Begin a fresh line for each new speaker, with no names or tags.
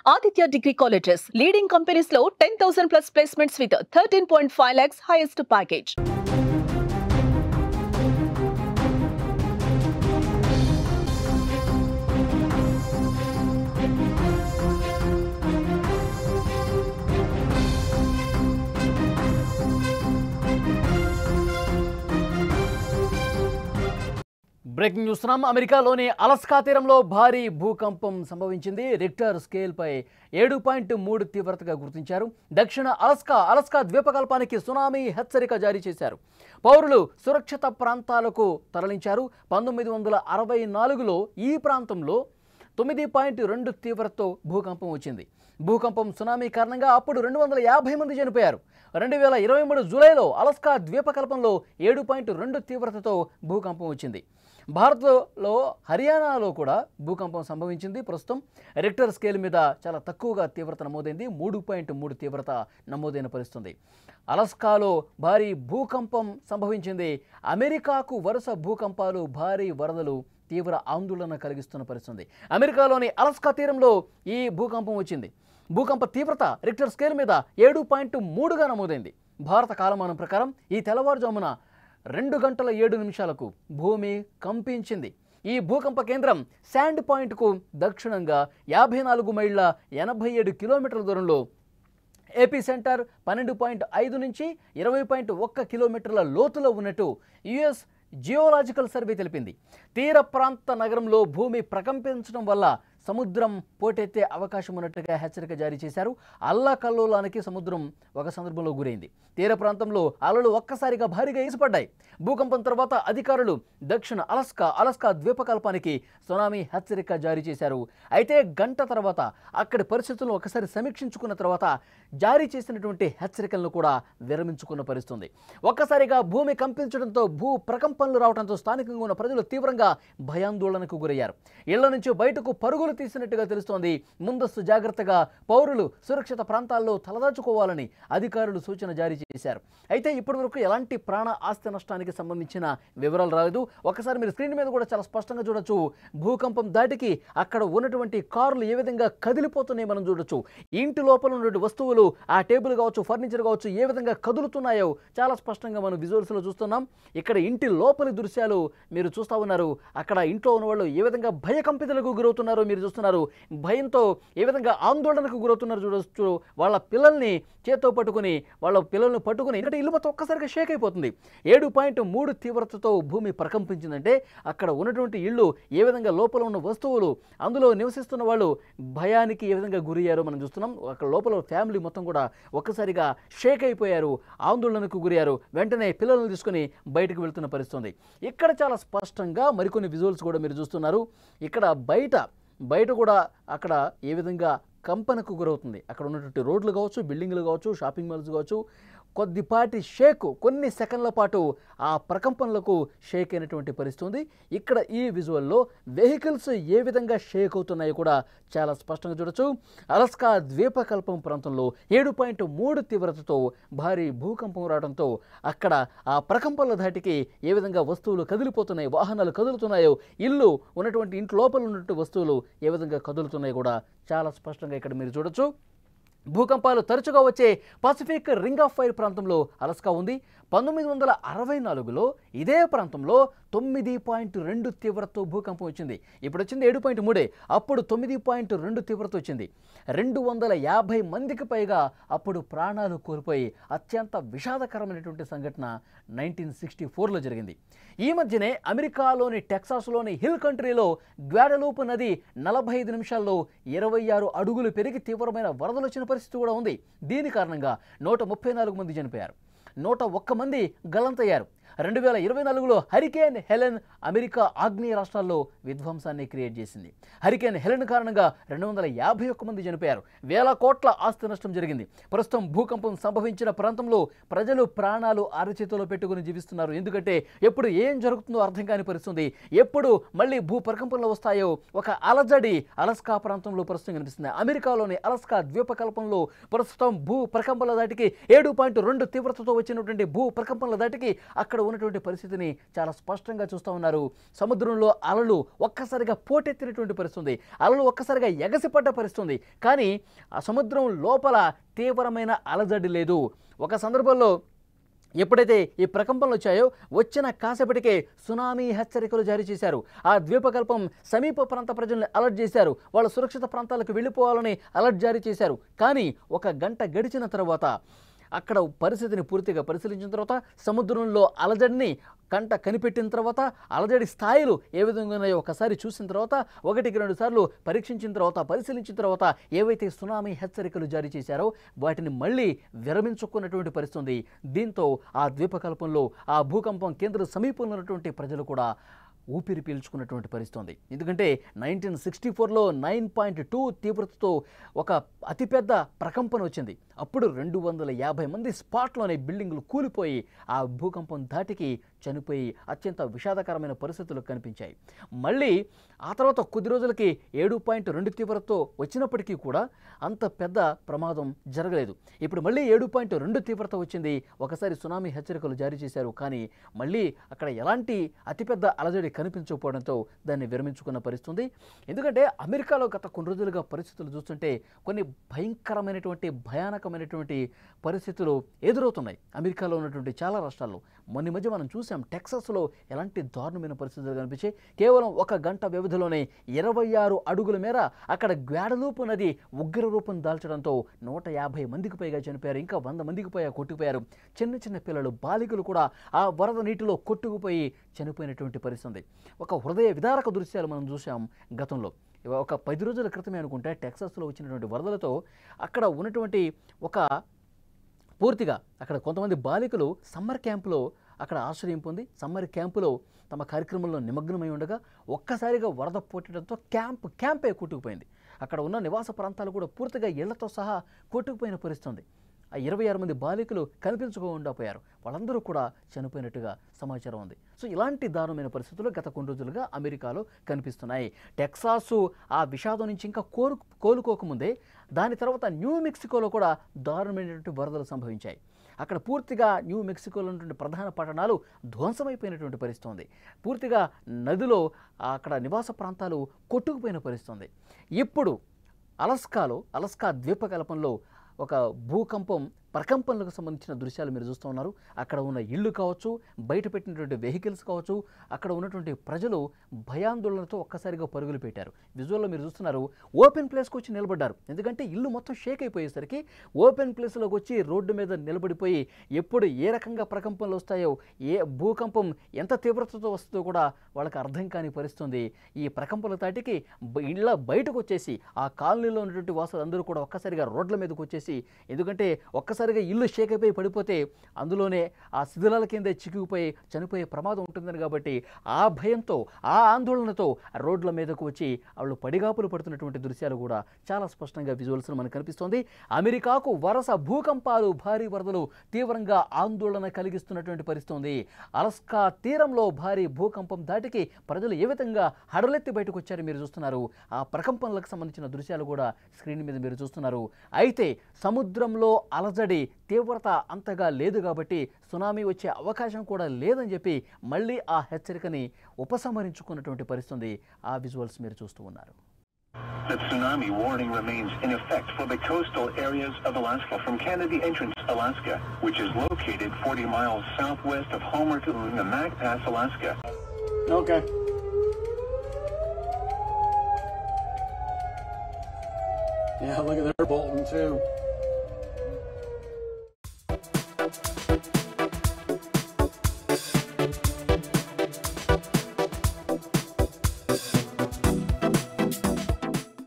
Aditya Degree Colleges, leading companies low 10,000 plus placements with 13.5 lakhs highest package.
Breaking news అమెరికాలోని Alaska తీరంలో భారీ భూకంపం సంభవించింది. రిక్టర్ స్కేల్పై 7.3 తీవ్రతగా గుర్తించారు. దక్షిణ అలస్కా ద్వీపకల్పానికి సునామీ హెచ్చరిక జారీ చేశారు. పౌరులు సురక్షిత ప్రాంతాలకు తరలించారు. 1964లో ఈ ప్రాంతంలో 9.2 తీవ్రతతో భూకంపం వచ్చింది. భూకంపం సునామీ కారణంగా అప్పుడు 250 మంది చనిపోయారు. 2023 జూలైలో అలస్కా ద్వీపకల్పంలో 7.2 తీవ్రతతో భూకంపం వచ్చింది. భారత్లో హర్యానాలో కూడా భూకంపం సంభవించింది. ప్రస్తుతం రిక్టర్ స్కేల్ మీద చాలా తక్కువగా తీవ్రత నమోదైంది. 3.3 తీవ్రత నమోదైన పరిస్థితుంది. అలస్కాలో భారీ భూకంపం సంభవించింది. అమెరికాకు వరుస భూకంపాలు, భారీ వరదలు తీవ్ర ఆందోళన కలిగిస్తున్న పరిస్థితుంది. అమెరికాలోని అలస్కా తీరంలో ఈ భూకంపం వచ్చింది. భూకంప తీవ్రత రిక్టర్ స్కేల్ మీద 7.3గా నమోదైంది. భారత కాలమానం ప్రకారం ఈ తెల్లవారుజామున 2 గంటల 7 నిమిషాలకు భూమి కంపించింది. ఈ భూకంప కేంద్రం శాండ్ పాయింట్కు దక్షిణంగా 54 మైళ్ళ 87 కిలోమీటర్ల దూరంలో, ఏపీ సెంటర్ 12.5 నుంచి 20.1 కిలోమీటర్ల లోతులో ఉన్నట్టు యుఎస్ జియోలాజికల్ సర్వే తెలిపింది. తీర ప్రాంత నగరంలో భూమి ప్రకంపించడం వల్ల సముద్రం పోటెత్తే అవకాశం ఉన్నట్టుగా హెచ్చరిక జారీ చేశారు. అల్లకల్లోలానికి సముద్రం ఒక సందర్భంలో గురైంది. తీర ప్రాంతంలో అలలు ఒక్కసారిగా భారీగా ఎగిసిపడ్డాయి. భూకంపం తర్వాత అధికారులు దక్షిణ అలస్కా ద్వీపకల్పానికి సునామీ హెచ్చరిక జారీ చేశారు. అయితే గంట తర్వాత అక్కడి పరిస్థితులను ఒకసారి సమీక్షించుకున్న తర్వాత జారీ చేసినటువంటి హెచ్చరికలను కూడా విరమించుకున్న పరిస్థితుంది. ఒక్కసారిగా భూమి కంపించడంతో, భూ ప్రకంపనలు రావడంతో స్థానికంగా ఉన్న ప్రజలు తీవ్రంగా భయాందోళనకు గురయ్యారు. ఇళ్ల నుంచి బయటకు పరుగులు తీసినట్టుగా తెలుస్తోంది. ముందస్తు జాగ్రత్తగా పౌరులు సురక్షిత ప్రాంతాల్లో తలదాచుకోవాలని అధికారులు సూచన జారీ చేశారు. అయితే ఇప్పటివరకు ఎలాంటి ప్రాణ ఆస్తి నష్టానికి సంబంధించిన వివరాలు రాలేదు. ఒకసారి మీరు స్క్రీన్ మీద కూడా చాలా స్పష్టంగా చూడొచ్చు. భూకంపం దాటికి అక్కడ ఉన్నటువంటి కార్లు ఏ విధంగా కదిలిపోతున్నాయి మనం చూడొచ్చు. ఇంటి లోపల ఉన్నటువంటి వస్తువులు, ఆ టేబుల్ కావచ్చు, ఫర్నిచర్ కావచ్చు, ఏ విధంగా కదులుతున్నాయో చాలా స్పష్టంగా మనం విజువల్స్లో చూస్తున్నాం. ఇక్కడ ఇంటి లోపలి దృశ్యాలు మీరు చూస్తూ ఉన్నారు. అక్కడ ఇంట్లో ఉన్న వాళ్ళు ఏ విధంగా భయకంపితులకు గురవుతున్నారో మీరు చూస్తున్నారు. భయంతో ఏ విధంగా ఆందోళనకు గురవుతున్నారు చూడొచ్చు. వాళ్ళ పిల్లల్ని చేత్తో పట్టుకుని, వాళ్ళ పిల్లల్ని పట్టుకుని, ఎందుకంటే ఇల్లు మొత్తం ఒక్కసారిగా షేక్ అయిపోతుంది. 7.3 తీవ్రతతో భూమి ప్రకంపించిందంటే అక్కడ ఉన్నటువంటి ఇళ్ళు, ఏ విధంగా లోపల ఉన్న వస్తువులు, అందులో నివసిస్తున్న వాళ్ళు భయానికి ఏ విధంగా గురయ్యారో మనం చూస్తున్నాం. అక్కడ లోపల ఫ్యామిలీ మొత్తం కూడా ఒక్కసారిగా షేక్ అయిపోయారు, ఆందోళనకు గురయ్యారు. వెంటనే పిల్లలను తీసుకుని బయటకు వెళ్తున్న పరిస్థితుంది. ఇక్కడ చాలా స్పష్టంగా మరికొన్ని విజువల్స్ కూడా మీరు చూస్తున్నారు. ఇక్కడ బయట కూడా అక్కడ ఏ విధంగా కంపనకు గురవుతుంది. అక్కడ ఉన్నటువంటి రోడ్లు కావచ్చు, బిల్డింగ్లు కావచ్చు, షాపింగ్ మాల్స్ కావచ్చు, కొద్దిపాటి షేక్, కొన్ని సెకండ్ల పాటు ఆ ప్రకంపనలకు షేక్ అయినటువంటి పరిస్థితి ఉంది. ఇక్కడ ఈ విజువల్లో వెహికల్స్ ఏ విధంగా షేక్ అవుతున్నాయో కూడా చాలా స్పష్టంగా చూడొచ్చు. అలస్కా ద్వీపకల్పం ప్రాంతంలో 7.3 తీవ్రతతో భారీ భూకంపం రావడంతో అక్కడ ఆ ప్రకంపనల ధాటికి ఏ విధంగా వస్తువులు కదిలిపోతున్నాయి, వాహనాలు కదులుతున్నాయో, ఇల్లు ఉన్నటువంటి ఇంటి లోపల ఉన్నటువంటి వస్తువులు ఏ విధంగా కదులుతున్నాయో కూడా చాలా స్పష్టంగా ఇక్కడ మీరు చూడొచ్చు. భూకంపాలు తరచుగా వచ్చే పసిఫిక్ రింగ్ ఆఫ్ ఫైర్ ప్రాంతంలో అలస్కా ఉంది. 1964లో ఇదే ప్రాంతంలో 9.2 తీవ్రతతో భూకంపం వచ్చింది. ఇప్పుడు వచ్చింది 7.3. అప్పుడు 9.2 తీవ్రత వచ్చింది. 250 మందికి పైగా అప్పుడు ప్రాణాలు కోల్పోయి అత్యంత విషాదకరమైనటువంటి సంఘటన 1964లో జరిగింది. ఈ మధ్యనే అమెరికాలోని టెక్సాస్లోని హిల్ కంట్రీలో గ్వాడలూప్ నది 45 నిమిషాల్లో 26 అడుగులు పెరిగి తీవ్రమైన వరదలు వచ్చిన పరిస్థితి కూడా ఉంది. దీని కారణంగా 134 మంది చనిపోయారు, 101 మంది గల్లంతయ్యారు. 2024లో హరికేన్ హెలెన్ అమెరికా ఆగ్నేయ రాష్ట్రాల్లో విధ్వంసాన్ని క్రియేట్ చేసింది. హరికేన్ హెలెన్ కారణంగా 251 మంది చనిపోయారు. వేల కోట్ల ఆస్తి నష్టం జరిగింది. ప్రస్తుతం భూకంపం సంభవించిన ప్రాంతంలో ప్రజలు ప్రాణాలు అరచేతిలో పెట్టుకుని జీవిస్తున్నారు. ఎందుకంటే ఎప్పుడు ఏం జరుగుతుందో అర్థం కాని పరిస్థితుంది. ఎప్పుడు మళ్ళీ భూ ప్రకంపనలు వస్తాయో ఒక అలజడి అలస్కా ప్రాంతంలో ప్రస్తుతం కనిపిస్తుంది. అమెరికాలోని అలస్కా ద్వీపకల్పంలో ప్రస్తుతం భూ ప్రకంపనల దాటికి 7.2 తీవ్రతతో వచ్చినటువంటి భూ ప్రకంపనల దాటికి అక్కడ ఉన్నటువంటి పరిస్థితిని చాలా స్పష్టంగా చూస్తూ ఉన్నారు. సముద్రంలో అలలు ఒక్కసారిగా పోటెత్తినటువంటి పరిస్థితి, అలలు ఒక్కసారిగా ఎగసిపడ్డ పరిస్థితి. కానీ ఆ సముద్రం లోపల తీవ్రమైన అలజడి లేదు. ఒక సందర్భంలో ఎప్పుడైతే ఈ ప్రకంపనలు వచ్చాయో వచ్చిన కాసేపటికే సునామీ హెచ్చరికలు జారీ చేశారు. ఆ ద్వీపకల్పం సమీప ప్రాంత ప్రజల్ని అలర్ట్ చేశారు. వాళ్ళు సురక్షిత ప్రాంతాలకు వెళ్ళిపోవాలని అలర్ట్ జారీ చేశారు. కానీ 1 గంట గడిచిన తర్వాత అక్కడ పరిస్థితిని పూర్తిగా పరిశీలించిన తర్వాత, సముద్రంలో అలజడిని కంట కనిపెట్టిన తర్వాత, అలజడి స్థాయిలు ఏ విధంగా ఉన్నాయో ఒకసారి చూసిన తర్వాత, 1-2 సార్లు పరీక్షించిన తర్వాత, పరిశీలించిన తర్వాత ఏవైతే సునామీ హెచ్చరికలు జారీ చేశారో వాటిని మళ్ళీ విరమించుకున్నటువంటి పరిస్థితి. దీంతో ఆ ద్వీపకల్పంలో ఆ భూకంపం కేంద్ర సమీపంలో ఉన్నటువంటి ప్రజలు కూడా ఊపిరి పీల్చుకున్నటువంటి పరిస్థితి. ఎందుకంటే 1964లో 9.2 తీవ్రతతో ఒక అతిపెద్ద ప్రకంపన వచ్చింది. అప్పుడు 250 మంది స్పాట్లోనే బిల్డింగులు కూలిపోయి ఆ భూకంపం ధాటికి చనిపోయి అత్యంత విషాదకరమైన పరిస్థితులు కనిపించాయి. మళ్ళీ ఆ తర్వాత కొద్ది రోజులకి 7.2 తీవ్రతతో వచ్చినప్పటికీ కూడా అంత పెద్ద ప్రమాదం జరగలేదు. ఇప్పుడు మళ్ళీ 7.2 తీవ్రత వచ్చింది. ఒకసారి సునామీ హెచ్చరికలు జారీ చేశారు. కానీ మళ్ళీ అక్కడ ఎలాంటి అతిపెద్ద అలజడి కనిపించకపోవడంతో దాన్ని విరమించుకున్న పరిస్థితి. ఎందుకంటే అమెరికాలో గత కొన్ని రోజులుగా పరిస్థితులు చూస్తుంటే కొన్ని భయంకరమైనటువంటి భయానకమైనటువంటి పరిస్థితులు ఎదురవుతున్నాయి అమెరికాలో ఉన్నటువంటి చాలా రాష్ట్రాల్లో. మొన్న మధ్య మనం చూసాం టెక్సాస్లో ఎలాంటి దారుణమైన పరిస్థితులు కనిపించాయి. కేవలం 1 గంట వ్యవధిలోనే 26 అడుగుల మేర అక్కడ గ్వాడలూప్ నది ఉగ్ర రూపం దాల్చడంతో 150 మందికి పైగా చనిపోయారు. ఇంకా 100 మందికి పైగా కొట్టుకుపోయారు. చిన్న చిన్న పిల్లలు, బాలికలు కూడా ఆ వరద నీటిలో కొట్టుకుపోయి చనిపోయినటువంటి పరిస్థితి. ఒక హృదయ విదారక దృశ్యాలు మనం చూసాం గతంలో. ఒక 10 రోజుల క్రితమే అనుకుంటే టెక్సాస్లో వచ్చినటువంటి వరదలతో అక్కడ ఉన్నటువంటి ఒక పూర్తిగా అక్కడ కొంతమంది బాలికలు సమ్మర్ క్యాంపులో అక్కడ ఆశ్రయం పొంది సమ్మర్ క్యాంపులో తమ కార్యక్రమంలో నిమగ్నమై ఉండగా ఒక్కసారిగా వరద పోటడంతో క్యాంపే కొట్టుకుపోయింది. అక్కడ ఉన్న నివాస ప్రాంతాలు కూడా పూర్తిగా ఇళ్లతో సహా కొట్టుకుపోయిన పరిస్థితి. ఆ 26 మంది బాలికలు కనిపించకుండా పోయారు. వాళ్ళందరూ కూడా చనిపోయినట్టుగా సమాచారం ఉంది. సో ఇలాంటి దారుణమైన పరిస్థితులు గత కొన్ని రోజులుగా అమెరికాలో కనిపిస్తున్నాయి. టెక్సాసు ఆ విషాదం నుంచి ఇంకా కోలుకోకముందే దాని తర్వాత న్యూ మెక్సికోలో కూడా దారుణమైనటువంటి వరదలు సంభవించాయి. అక్కడ పూర్తిగా న్యూ మెక్సికోలో ఉన్నటువంటి ప్రధాన పట్టణాలు ధ్వంసమైపోయినటువంటి పరిస్థితి ఉంది. పూర్తిగా నదిలో అక్కడ నివాస ప్రాంతాలు కొట్టుకుపోయిన పరిస్థితి ఉంది. ఇప్పుడు అలస్కా ద్వీపకల్పంలో ఒక భూకంపం ప్రకంపనలకు సంబంధించిన దృశ్యాలు మీరు చూస్తూ ఉన్నారు. అక్కడ ఉన్న ఇళ్ళు కావచ్చు, బయట పెట్టినటువంటి వెహికల్స్ కావచ్చు, అక్కడ ఉన్నటువంటి ప్రజలు భయాందోళనతో ఒక్కసారిగా పరుగులు పెట్టారు. విజువల్లో మీరు చూస్తున్నారు. ఓపెన్ ప్లేస్కి వచ్చి నిలబడ్డారు. ఎందుకంటే ఇల్లు మొత్తం షేక్ అయిపోయేసరికి ఓపెన్ ప్లేస్లోకి వచ్చి రోడ్డు మీద నిలబడిపోయి ఎప్పుడు ఏ రకంగా ప్రకంపనలు వస్తాయో, ఏ భూకంపం ఎంత తీవ్రతతో వస్తుందో కూడా వాళ్ళకి అర్థం కాని పరిస్థితుంది. ఈ ప్రకంపనల తాటికి ఇళ్ళ బయటకు వచ్చేసి ఆ కాలనీలో ఉన్నటువంటి వాసులందరూ కూడా ఒక్కసారిగా రోడ్ల మీదకి వచ్చేసి, ఎందుకంటే ఒక్కసారిగా ఇల్లు షేక్ అయిపోయి పడిపోతే అందులోనే ఆ శిథిలాల కింద చిక్కుకుపోయి చనిపోయే ప్రమాదం ఉంటుందని కాబట్టి ఆ భయంతో, ఆ ఆందోళనతో రోడ్ల మీదకు వచ్చి వాళ్ళు పడిగాపులు పడుతున్నటువంటి దృశ్యాలు కూడా చాలా స్పష్టంగా విజువల్స్ మనకు కనిపిస్తోంది. అమెరికాకు వరుస భూకంపాలు, భారీ వరదలు తీవ్రంగా ఆందోళన కలిగిస్తున్నటువంటి పరిస్థితి ఉంది. అలస్కా తీరంలో భారీ భూకంపం దాటికి ప్రజలు ఏ విధంగా హడలెత్తి బయటకు వచ్చారు మీరు చూస్తున్నారు. ఆ ప్రకంపనలకు సంబంధించిన దృశ్యాలు కూడా స్క్రీన్ మీద మీరు చూస్తున్నారు. అయితే సముద్రంలో అలజడి తీవ్రత అంతగా లేదు కాబట్టి సునామీ వచ్చే అవకాశం కూడా లేదని చెప్పి మళ్ళీ ఆ హెచ్చరికని ఉపసంహరించుకున్నటువంటి పరిస్థితి ఆ విజువల్స్ మీరు చూస్తూ ఉన్నారు.
The tsunami warning remains in effect for the coastal areas of Alaska from Kennedy Entrance, Alaska, which is located 40 miles southwest of Homer to Namac Pass, Alaska.
Okay. Yeah, look at their Bolton too.